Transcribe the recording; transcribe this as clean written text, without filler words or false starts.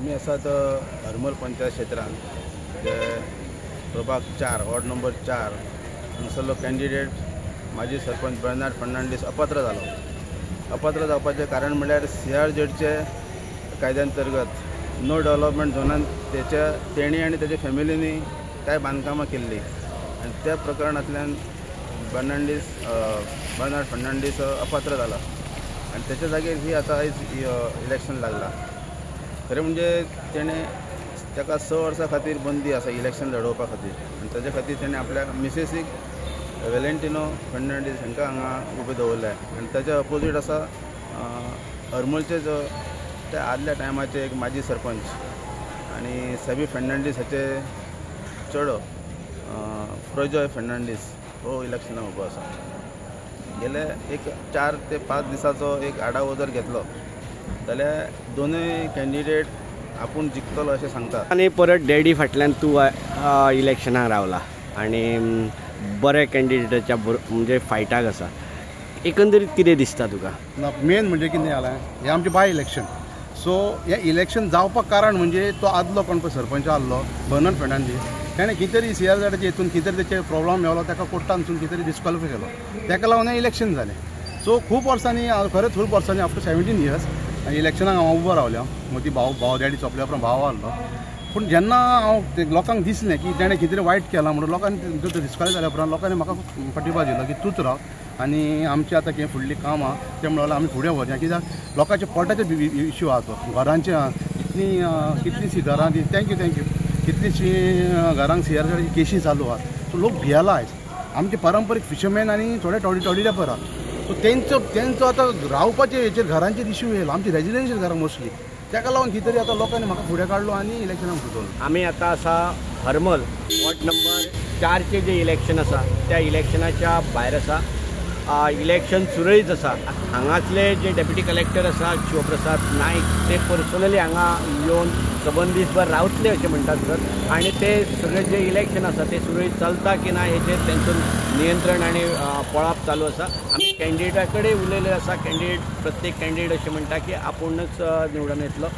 आम्ही आसात हरमल पंचायत क्षेत्रांत जे प्रभाग 4 वॉर्ड नंबर 4 हांगसरलो कॅन्डिडेट माजी सरपंच बर्नार्ड फर्नांडीस अपात्र जालो. अपात्र जावपाचें कारण म्हणल्यार CRZचे कायद्यांतर्गत नो डेव्हलपमेंट झोनान तेणी आनी तेच्या फॅमिलीनी कांय बांदकामां केल्ली आनी त्या प्रकरणांतल्यान बर्नार्ड फर्नांडीस अपात्र जाला आनी तेच्या जागेर ही आतां आयज इलेक्शन लागला. खरें म्हणजे तेणें ताका 6 वर्सां खातीर बंदी आसा इलेक्शन लडोवपा खातीर आनी ताजे खातीर तेणें आपल्या मिसेसीक वेलेंटिनो फर्नांडीस हांकां हांगा उबे दवरल्या आनी ताच्या अपोजीट आसा हरमलचे जो त्या आदल्या टायमाचे एक माजी सरपंच आनी सबी फर्नांडीस हाचे चेडो प्रजय फर्नांडीस हो इलेक्शनाक उबो आसा. गेले एक 4 ते 5 दिसाचो एक आढावो जर घेतलो जाल्यार दोनूय कॅन्डिडेट आपूण जिखतलो अशें सांगतात. आनी परत डॅडी फाटल्यान तूं इलेक्शनाक रावला आनी बरे कॅन्डिडेटाच्या म्हणजे फायटाक आसा. एकंदरीत कितें दिसता तुका? मेन म्हणजे कितें जालां हें आमचें बाय इलेक्शन. सो हें इलेक्शन जावपाक कारण म्हणजे तो आदलो कोण पळय सरपंच आसलो बर्नार्ड फर्नांडीस ताणें कितें तरी CRZचे हितून कितें तरी तेचे प्रॉब्लम मेवलो ताका कोर्टानसून कितें तरी डिस्क्वॉलिफाय केलो ताका लागून हें इलेक्शन जालें. सो खूब वर्सांनी खरेंच खूब वर्सांनी आफ्टर 17 इयर्स इलेक्शनाक हांव उबो रावलो. मदीं भाव डॅडी चोपल्या उपरांत भाव आहलो. पूण जेन्ना हांव लोकांक दिसलें की ताणें कितें तरी वायट केलां म्हणून लोकांनी डिस्क्वॉलिफाय जाल्या उपरांत लोकांनी म्हाका पाठिंबा दिलो की तूंच राव आनी आमची आतां कितें फुडलीं कामां तें म्हणून आमी फुडें वचया. कित्याक लोकांचे पोटाचे इश्यू आहा तो घरांचे कितलींशीं घरां थँक्यू कितलींशीं घरांक CRZ केशी चालू आहात. सो लोक भियेला आयज. आमचे पारंपारीक फिशरमॅन आनी थोडे टॉडी डेपर आहात. सो तेंचो आतां रावपाचे हेचेर घरांचेर इश्यू येयला आमची रेजिडेन्शियल घरां मोस्टली. ताका लागून कितें तरी आतां लोकांनी म्हाका फुडें काडलो आनी इलेक्शनाक सुचोवलो. आमी आतां आसा हरमल वॉर्ड नंबर 4चे जे इलेक्शन आसा त्या इलेक्शनाच्या भायर आसा. इलेक्शन सुरळीत आसा. हांगातले जे डेप्युटी कलेक्टर आसा शिवप्रसाद नायक ते पर्सनली हांगा येवन सबंदीसभर रावतले अशें म्हणटात सर आनी ते सगळें जे इलेक्शन आसा ते सुरळीत चलता की ना हेचेर तेंचें नियंत्रण आनी पळप चालू आसा. आमी कॅन्डिडेटा कडेन उलयले आसा. प्रत्येक कॅन्डिडेट अशें म्हणटा की आपुणूच निवडून येतलो.